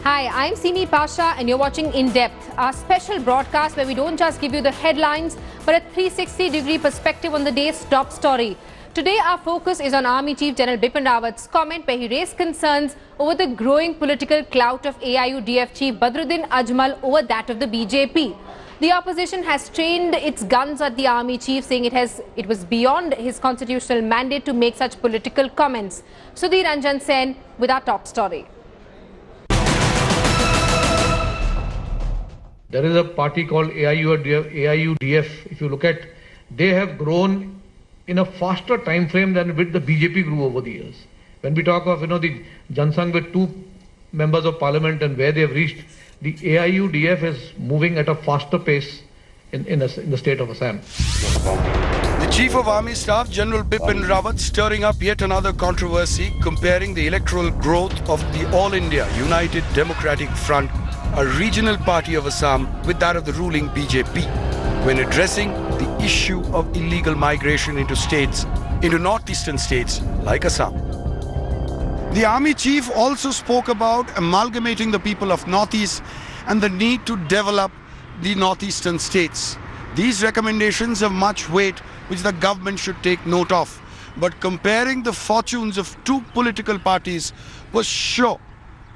Hi, I'm Simi Pasha and you're watching In Depth, our special broadcast where we don't just give you the headlines but a 360-degree perspective on the day's top story. Today our focus is on Army Chief General Bipin Rawat's comment where he raised concerns over the growing political clout of AIUDF Chief Badruddin Ajmal over that of the BJP. The opposition has trained its guns at the Army Chief, saying it was beyond his constitutional mandate to make such political comments. Sudhir Ranjan Sen with our top story. There is a party called AIUDF. If you look at, they have grown in a faster time frame than with the BJP grew over the years. When we talk of, the Jansangh with 2 members of parliament and where they have reached, the AIUDF is moving at a faster pace in the state of Assam. The Chief of Army Staff, General Bipin Rawat, stirring up yet another controversy, comparing the electoral growth of the All India United Democratic Front, a regional party of Assam, with that of the ruling BJP, when addressing the issue of illegal migration into northeastern states like Assam. The Army Chief also spoke about amalgamating the people of Northeast and the need to develop the northeastern states. These recommendations have much weight which the government should take note of, but comparing the fortunes of 2 political parties was sure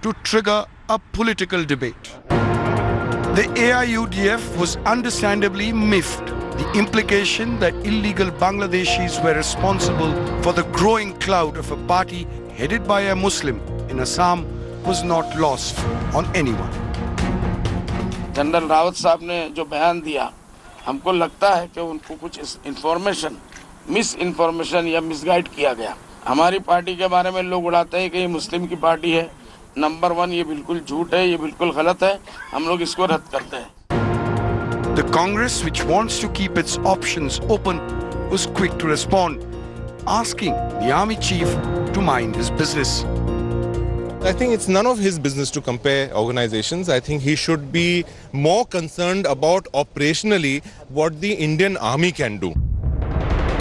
to trigger a political debate. The AIUDF was understandably miffed. The implication that illegal Bangladeshis were responsible for the growing clout of a party headed by a Muslim in Assam was not lost on anyone. General Rawat साहब ने जो बयान दिया, हमको लगता है कि उनको कुछ मिस इन्फॉर्मेशन या मिसगाइड किया गया। हमारी पार्टी के बारे में लोग उड़ाते हैं कि ये मुस्लिम की पार्टी है। नंबर 1 ये बिल्कुल झूठ है, ये बिल्कुल गलत है। हम लोग इसको रद्द करते हैं। The Congress, which wants to keep its options open, was quick to respond, asking the Army Chief to mind his business. I think it's none of his business to compare organizations. I think he should be more concerned about operationally what the Indian Army can do.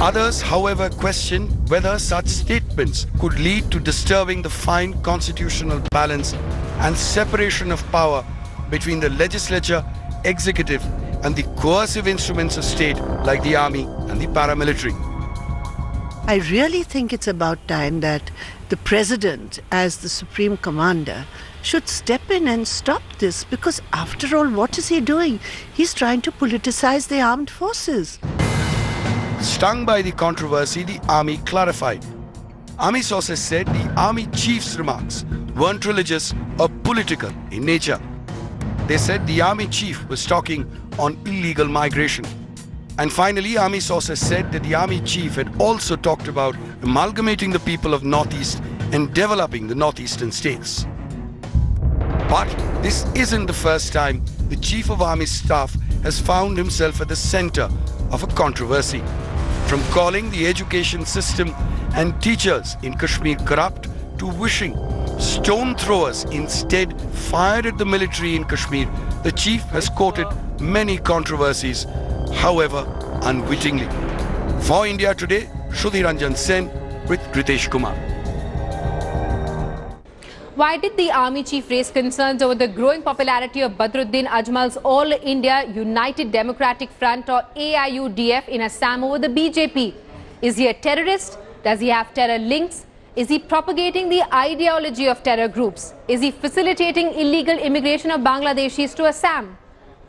Others, however, question whether such statements could lead to disturbing the fine constitutional balance and separation of power between the legislature, executive and the coercive instruments of state like the army and the paramilitary. I really think it's about time that the president, as the supreme commander, should step in and stop this, because after all, what is he doing? He's trying to politicize the armed forces. Stung by the controversy, the army clarified. Army sources said the army chief's remarks weren't religious or political in nature. They said the army chief was talking on illegal migration. And finally, army sources said that the army chief had also talked about amalgamating the people of Northeast and developing the northeastern states. But this isn't the first time the Chief of Army Staff has found himself at the center of a controversy. From calling the education system and teachers in Kashmir corrupt to wishing stone throwers instead fired at the military in Kashmir, the chief has quoted many controversies, however unwittingly. For India Today, Sudhir Ranjan Sen with Ritesh Kumar. Why did the Army Chief raise concerns over the growing popularity of Badruddin Ajmal's All India United Democratic Front or AIUDF in Assam over the BJP? Is he a terrorist? Does he have terror links? Is he propagating the ideology of terror groups? Is he facilitating illegal immigration of Bangladeshis to Assam?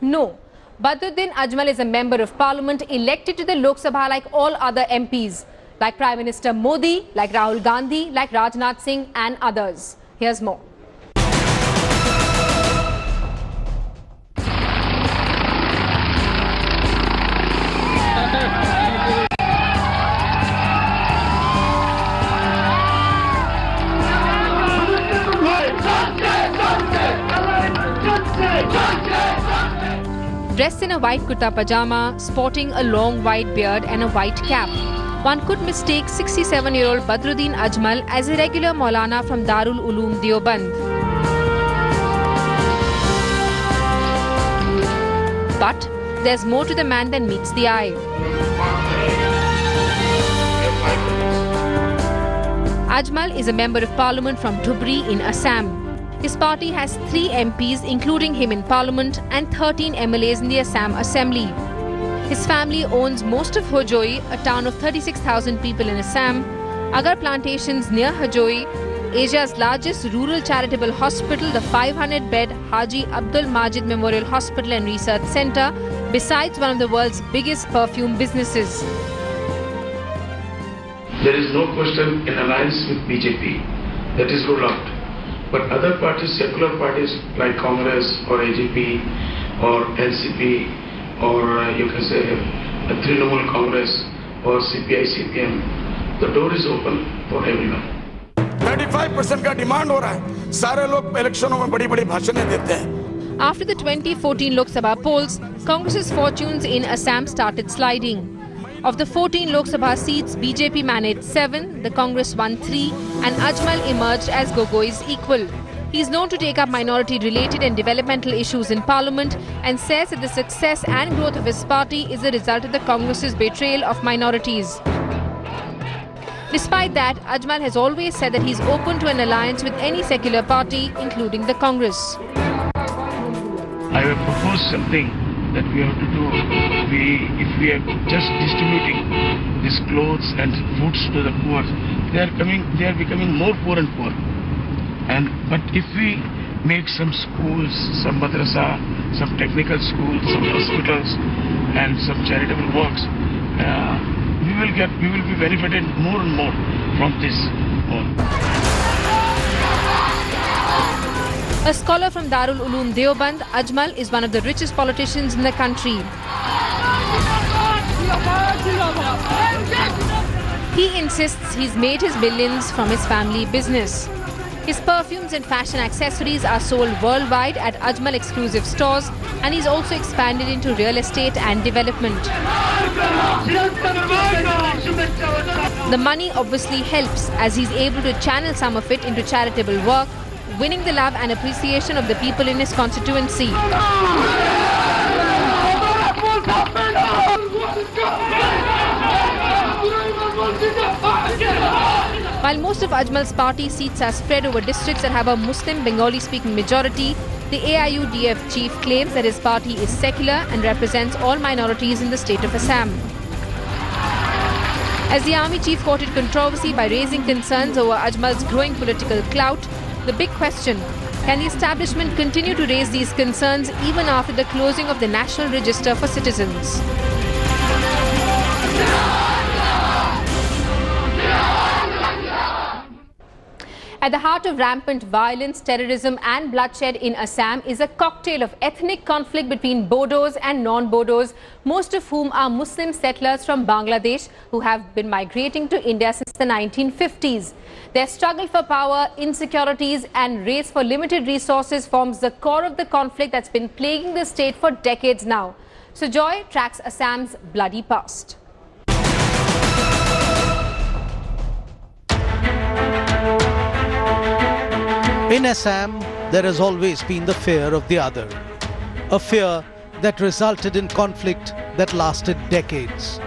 No. Badruddin Ajmal is a member of parliament elected to the Lok Sabha like all other MPs, like Prime Minister Modi, like Rahul Gandhi, like Rajnath Singh and others. Here's more. Dressed in a white kurta pajama, sporting a long white beard and a white cap, one could mistake 67-year-old Badruddin Ajmal as a regular Maulana from Darul Uloom Deoband. But there's more to the man than meets the eye. Ajmal is a member of parliament from Dhubri in Assam. His party has 3 MPs, including him in parliament, and 13 MLAs in the Assam Assembly. His family owns most of Hojoi, a town of 36,000 people in Assam, Agar plantations near Hojoi, Asia's largest rural charitable hospital, the 500-bed Haji Abdul Majid Memorial Hospital and Research Centre, besides one of the world's biggest perfume businesses. There is no question in alliance with BJP. That is ruled out. But other parties, secular parties like Congress or AGP or LCP or you can say Trinamool Congress or CPI, CPM, the door is open for everyone. 35% का demand हो रहा है सारे लोग इलेक्शनों में बड़ी-बड़ी भाषणें देते हैं. After the 2014 Lok Sabha polls, Congress's fortunes in Assam started sliding. Of the 14 Lok Sabha seats, BJP managed 7, the Congress won 3, and Ajmal emerged as Gogoi's equal. He is known to take up minority-related and developmental issues in Parliament and says that the success and growth of his party is a result of the Congress's betrayal of minorities. Despite that, Ajmal has always said that he is open to an alliance with any secular party, including the Congress. I have proposed something that we have to do. If we are just distributing these clothes and foods to the poor, they are becoming more poor and poor. But if we make some schools, some madrasa, some technical schools, some hospitals, and some charitable works, we will be benefited more and more from this. A scholar from Darul Uloom Deoband, Ajmal is one of the richest politicians in the country. He insists he's made his billions from his family business. His perfumes and fashion accessories are sold worldwide at Ajmal exclusive stores, and he's also expanded into real estate and development. The money obviously helps, as he's able to channel some of it into charitable work, winning the love and appreciation of the people in his constituency. While most of Ajmal's party seats are spread over districts that have a Muslim Bengali-speaking majority, the AIUDF Chief claims that his party is secular and represents all minorities in the state of Assam. As the Army Chief courted controversy by raising concerns over Ajmal's growing political clout, the big question: can the establishment continue to raise these concerns even after the closing of the National Register for Citizens? At the heart of rampant violence, terrorism and bloodshed in Assam is a cocktail of ethnic conflict between Bodos and non-Bodos, most of whom are Muslim settlers from Bangladesh who have been migrating to India since the 1950s. Their struggle for power, insecurities and race for limited resources forms the core of the conflict that's been plaguing the state for decades now. So Joy tracks Assam's bloody past. In Assam, there has always been the fear of the other, a fear that resulted in conflict that lasted decades.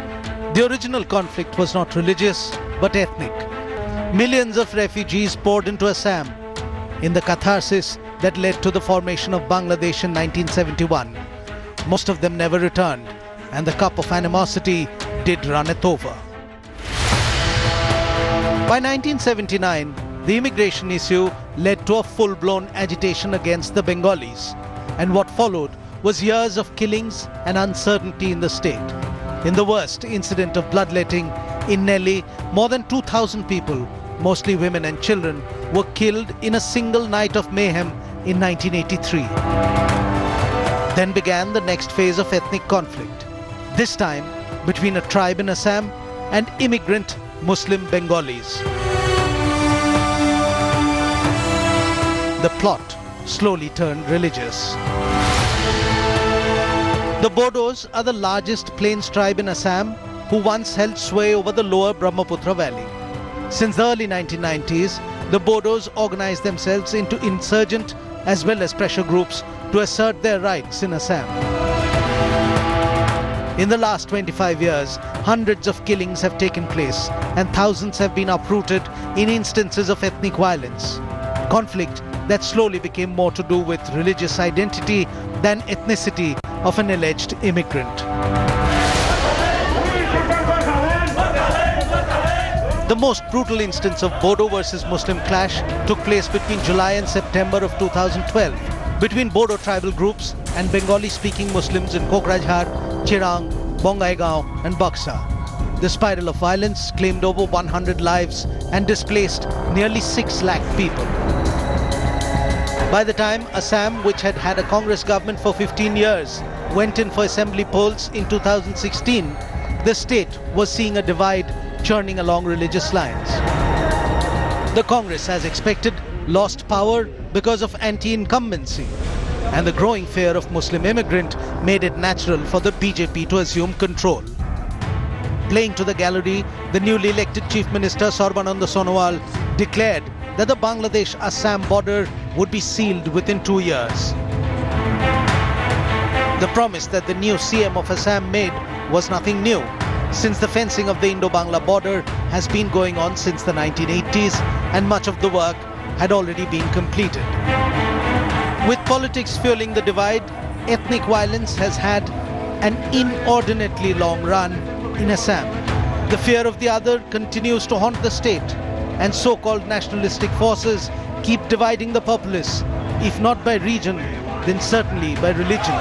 The original conflict was not religious, but ethnic. Millions of refugees poured into Assam in the catharsis that led to the formation of Bangladesh in 1971. Most of them never returned, and the cup of animosity did runneth over. By 1979, the immigration issue led to a full-blown agitation against the Bengalis, and what followed was years of killings and uncertainty in the state. In the worst incident of bloodletting in Delhi, more than 2,000 people, mostly women and children, were killed in a single night of mayhem in 1983. Then began the next phase of ethnic conflict, this time between a tribe in Assam and immigrant Muslim Bengalis. The plot slowly turned religious. The Bodos are the largest plains tribe in Assam, who once held sway over the lower Brahmaputra valley. Since the early 1990s, the Bodos organized themselves into insurgent as well as pressure groups to assert their rights in Assam. In the last 25 years, hundreds of killings have taken place and thousands have been uprooted in instances of ethnic violence. Conflict that slowly became more to do with religious identity than ethnicity of an alleged immigrant. The most brutal instance of Bodo versus Muslim clash took place between July and September of 2012 between Bodo tribal groups and Bengali-speaking Muslims in Kokrajhar, Chirang, Bongaigaon and Buxa. The spiral of violence claimed over 100 lives and displaced nearly 6 lakh people. By the time Assam, which had had a Congress government for 15 years, went in for assembly polls in 2016, the state was seeing a divide churning along religious lines. The Congress, as expected, lost power because of anti-incumbency, and the growing fear of Muslim immigrant made it natural for the BJP to assume control. Playing to the gallery, the newly elected Chief Minister Sarbananda Sonowal declared that the Bangladesh-Assam border would be sealed within 2 years. The promise that the new CM of Assam made was nothing new, since the fencing of the Indo-Bangla border has been going on since the 1980s and much of the work had already been completed. With politics fueling the divide, ethnic violence has had an inordinately long run in Assam. The fear of the other continues to haunt the state, and so-called nationalistic forces keep dividing the populace, if not by region, then certainly by religion.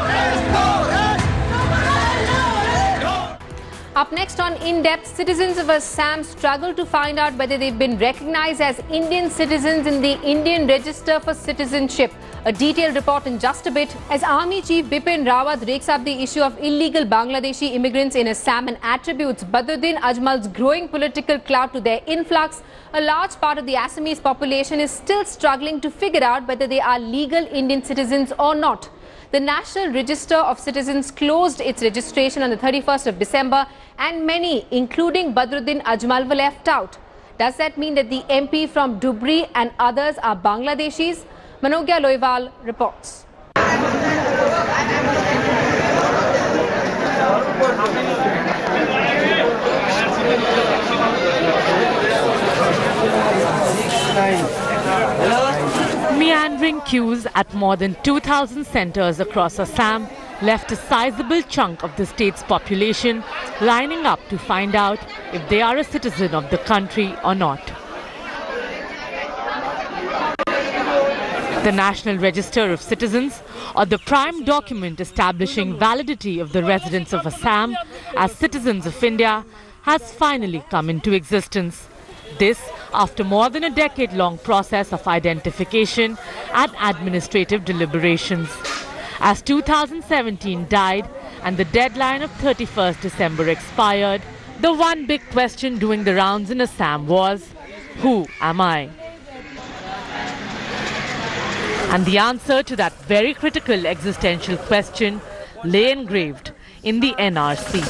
Up next on In Depth, citizens of Assam struggle to find out whether they've been recognized as Indian citizens in the Indian Register for Citizenship. A detailed report in just a bit. As Army Chief Bipin Rawat rakes up the issue of illegal Bangladeshi immigrants in Assam and attributes Badruddin Ajmal's growing political clout to their influx, a large part of the Assamese population is still struggling to figure out whether they are legal Indian citizens or not. The National Register of Citizens closed its registration on the 31st of December, and many, including Badruddin Ajmal, were left out. Does that mean that the MP from Dhubri and others are Bangladeshis? Manogya Loiwal reports. Meandering queues at more than 2,000 centres across Assam left a sizable chunk of the state's population lining up to find out if they are a citizen of the country or not. The National Register of Citizens, or the prime document establishing validity of the residents of Assam as citizens of India, has finally come into existence. This after more than a decade-long process of identification and administrative deliberations. As 2017 died and the deadline of 31st December expired, the one big question doing the rounds in Assam was, who am I? And the answer to that very critical existential question lay engraved in the NRC.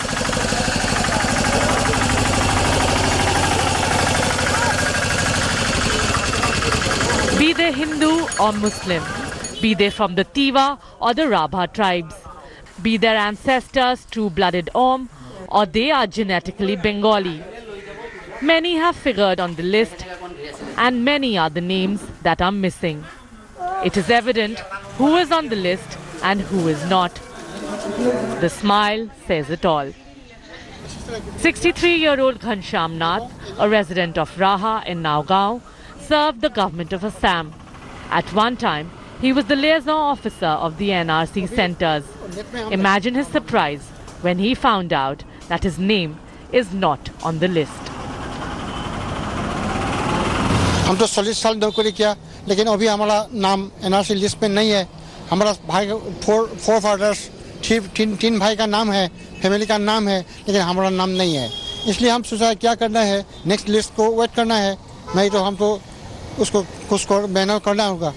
Be they Hindu or Muslim, be they from the Tiva or the Rabha tribes, be their ancestors true-blooded Om or they are genetically Bengali. Many have figured on the list and many are the names that are missing. It is evident who is on the list and who is not. The smile says it all. 63-year-old Ghanshyam Nath, a resident of Raha in Nagaon, served the government of Assam. At one time, he was the liaison officer of the NRC centres. Imagine his surprise when he found out that his name is not on the list. हम तो 40 साल नौकरी किया, लेकिन अभी हमारा नाम NRC list में नहीं है. हमारा भाई फोर फादर्स तीन भाई का नाम है, फैमिली का नाम है, लेकिन हमारा नाम नहीं है. इसलिए हम सोचा क्या करना है, नेक्स्ट लिस्ट को वेट करना है, नहीं तो हम तो उसको कुछ मेहनत करना होगा.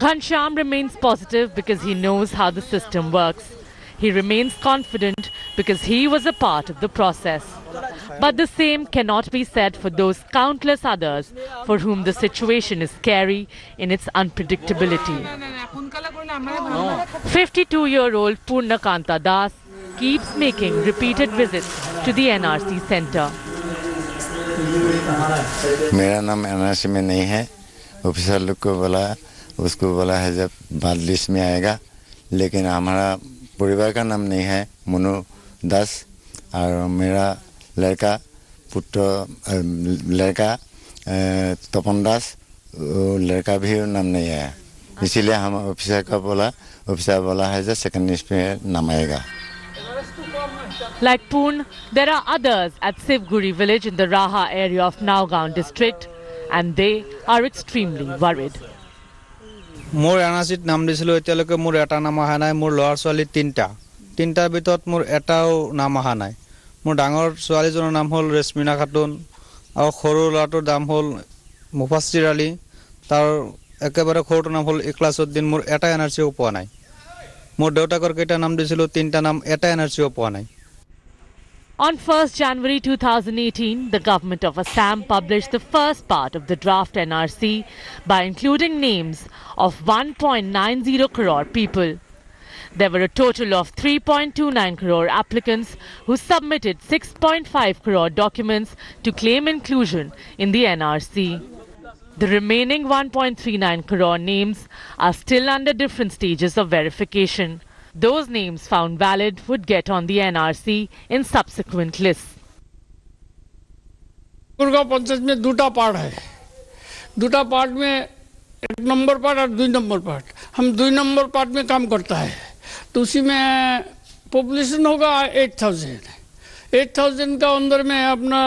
Ghanshyam remains positive because he knows how the system works. He remains confident because he was a part of the process. But the same cannot be said for those countless others for whom the situation is scary in its unpredictability. 52-year-old Purnakanta Das keeps making repeated visits to the NRC centre. मेरा नाम NRC में नहीं है, officer लोग को बोला, उसको बोला है जब बाद लिस्ट में आएगा, लेकिन हमारा परिवार का नाम नहीं है मनु दास, और मेरा लड़का लड़का तपन दास, लड़का भी नाम नहीं है, इसीलिए हम ऑफिसर बोला है जो सेकंड लिस्ट पे नाम आएगा। Like Poon, there are others at Sivguri village in the Raha area of Nagaon district, and they are extremely worried. More NRC নাম দিছিল এতিয়ালৈকে মোৰ এটা নাম আহা নাই, মোৰ ল'ৰা ছোৱালী তিনটাৰ ভিতৰত মোৰ এটাও নাম আহা নাই। মোৰ ডাঙৰ ছোৱালীজনৰ নাম হ'ল ৰেশমিনা খাতুন, আৰু সৰু ল'ৰাটোৰ নাম হ'ল মুফাসিৰ আলী, তাৰ একেবাৰে সৰুটোৰ নাম হ'ল ইখলাছউদ্দিন। মোৰ এটা এনআৰচিও পোৱা নাই। মোৰ দেউতাকৰ কেইটা নাম দিছিল, তিনটা নাম এটা এনআৰচিও পোৱা নাই। On 1st January 2018, the government of Assam published the first part of the draft NRC by including names of 1.90 crore people. There were a total of 3.29 crore applicants who submitted 6.5 crore documents to claim inclusion in the NRC. The remaining 1.39 crore names are still under different stages of verification. Those names found valid would get on the NRC in subsequent lists. Gurgaon panchayat में दूटा part है, दूटा part में 1 number part और 2 number part. हम 2 number part में काम करता है, तो उसी में पॉपुलेशन होगा 8,000 का अंदर में अपना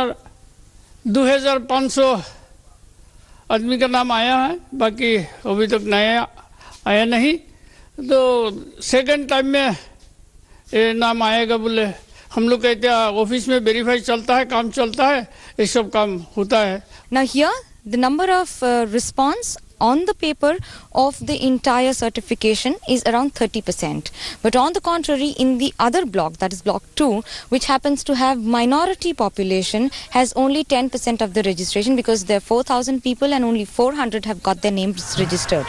2,500 आदमी का नाम आया है, बाकी अभी तक नया आया नहीं। तो सेकंड टाइम में ये नाम आएगा बोले, हम लोग कहते हैं ऑफिस में वेरीफाई चलता है, काम चलता है, ये सब काम होता है। Now here the number of response on the paper of the entire certification is around 30%. But on the contrary, in the other block, that is block 2, which happens to have minority population, has only 10% of the registration, because there are 4,000 people and only 400 have got their names registered.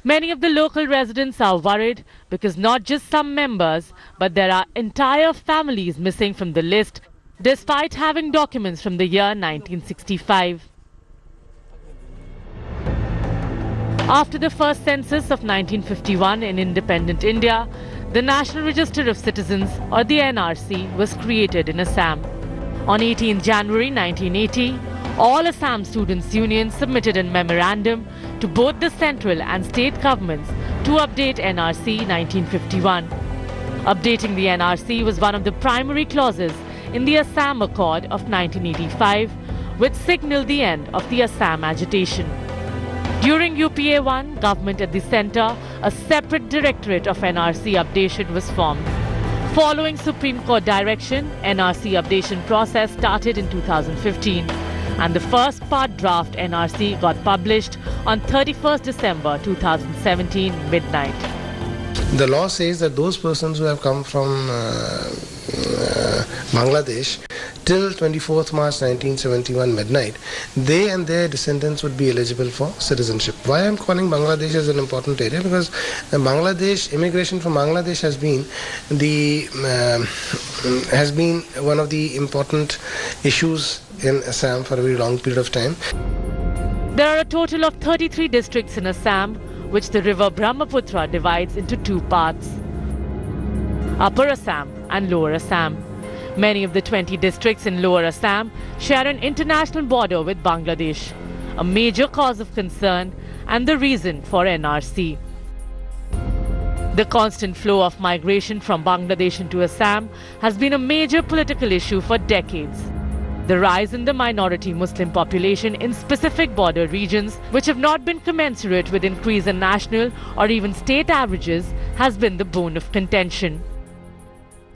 Many of the local residents are worried because not just some members, but there are entire families missing from the list, despite having documents from the year 1965. After the first census of 1951 in independent India, the National Register of Citizens, or the NRC, was created in Assam. On 18 January 1980, all Assam Students' Unions submitted a memorandum to both the central and state governments to update NRC 1951. Updating the NRC was one of the primary clauses in the Assam Accord of 1985, which signaled the end of the Assam agitation. During UPA-1 government at the centre, a separate directorate of NRC updation was formed. Following Supreme Court direction, NRC updation process started in 2015, and the first part draft NRC got published on 31st December 2017 midnight. The law says that those persons who have come from Bangladesh till 24th March 1971 midnight, they and their descendants would be eligible for citizenship. Why I'm calling Bangladesh as an important area? Because immigration from Bangladesh has been one of the important issues in Assam for a very long period of time. There are a total of 33 districts in Assam, which the river Brahmaputra divides into 2 parts: Upper Assam and Lower Assam. Many of the 20 districts in Lower Assam share an international border with Bangladesh, a major cause of concern and the reason for NRC. The constant flow of migration from Bangladesh into Assam has been a major political issue for decades. The rise in the minority Muslim population in specific border regions, which have not been commensurate with increase in national or even state averages, has been the bone of contention.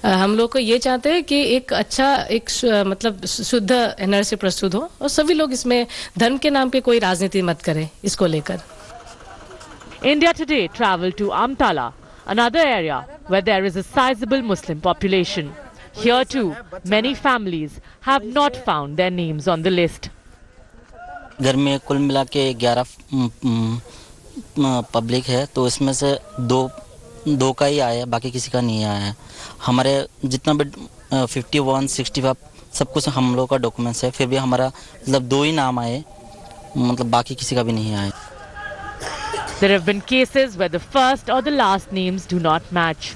हम लोग को ये चाहते हैं कि एक अच्छा मतलब शुद्ध एनआरसी प्रस्तुत हो और सभी लोग इसमें धर्म के नाम पे कोई राजनीति मत करें इसको लेकर. India Today travelled to Amtala, another area where there is a sizable Muslim population. Here too, many families have not found their names on the list. घर में कुल मिला के 11 पब्लिक है, तो इसमें से दो का ही आया, बाकी किसी का नहीं आया है. हमारे जितना भी 51, 65 सब कुछ हम लोग का डॉक्यूमेंट्स है, फिर भी हमारा मतलब 2 ही नाम आए, मतलब बाकी किसी का भी नहीं आया. There have been cases where the first or the last names do not match,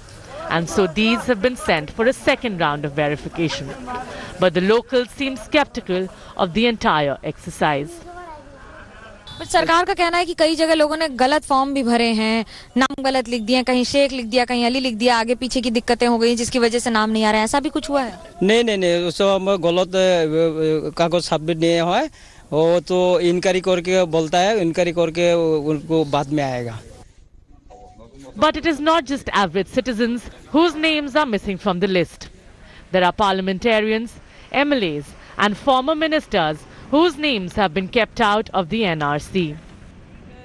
and so these have been sent for a second round of verification. But the locals seem skeptical of the entire exercise. पर सरकार का कहना है कि कई जगह लोगों ने गलत फॉर्म भी भरे हैं, नाम गलत लिख दिए, कहीं शेख लिख दिया, कहीं अली लिख दिया, आगे पीछे की दिक्कतें हो गई जिसकी वजह से नाम नहीं आ रहा है, ऐसा भी कुछ हुआ है? नहीं उसको हम गलत कागज सबमिट नहीं है, वो तो इंक्वायरी करके बोलता है, इंक्वायरी करके उनको बाद में आएगा. But it is not just average citizens whose names are missing from the list. There are parliamentarians, MLAs and former ministers whose names have been kept out of the NRC.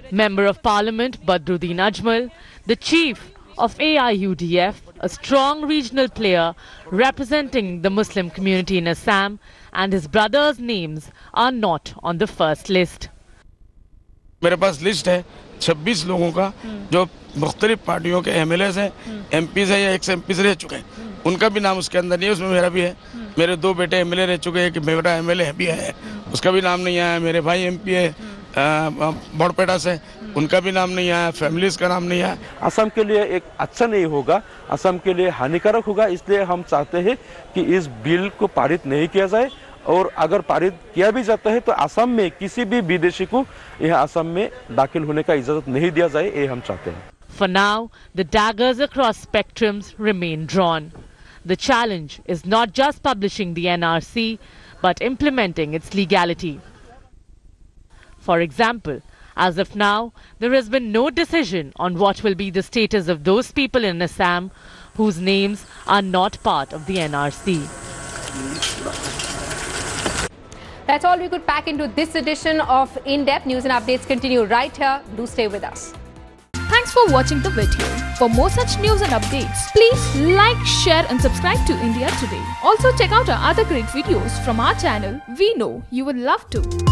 Member of Parliament Badruddin Ajmal, the chief of AIUDF, a strong regional player representing the Muslim community in Assam, and his brothers' names are not on the first list. मेरे पास list है 26 लोगों का जो मुख्तलिफ पार्टियों के MLAs हैं, MPs हैं या एक्स MPs रह चुके हैं, उनका भी नाम उसके अंदर नहीं है, उसमें मेरा भी है. मेरे 2 बेटे MLA रह चुके हैं, कि मेरा MLA भी है, उसका भी नाम नहीं आया. मेरे भाई MP है बड़पेटा से, उनका भी नाम नहीं आया, फैमिलीज का नाम नहीं आया. असम के लिए एक अच्छा नहीं होगा, असम के लिए हानिकारक होगा. इसलिए हम चाहते हैं कि इस बिल को पारित नहीं किया जाए, और अगर पारित किया भी जाता है तो असम में किसी भी विदेशी को यहाँ असम में दाखिल होने का इजाजत नहीं दिया जाए, ये हम चाहते हैं. For now, the daggers across spectrums remain drawn. The challenge is not just publishing the NRC, but implementing its legality. For example, as of now, there has been no decision on what will be the status of those people in Assam whose names are not part of the NRC. That's all we could pack into this edition of In-Depth. News and updates continue right here. Do stay with us. Thanks for watching the video. For more such news and updates, please like, share and subscribe to India Today. Also check out our other great videos from our channel. We know you will love to.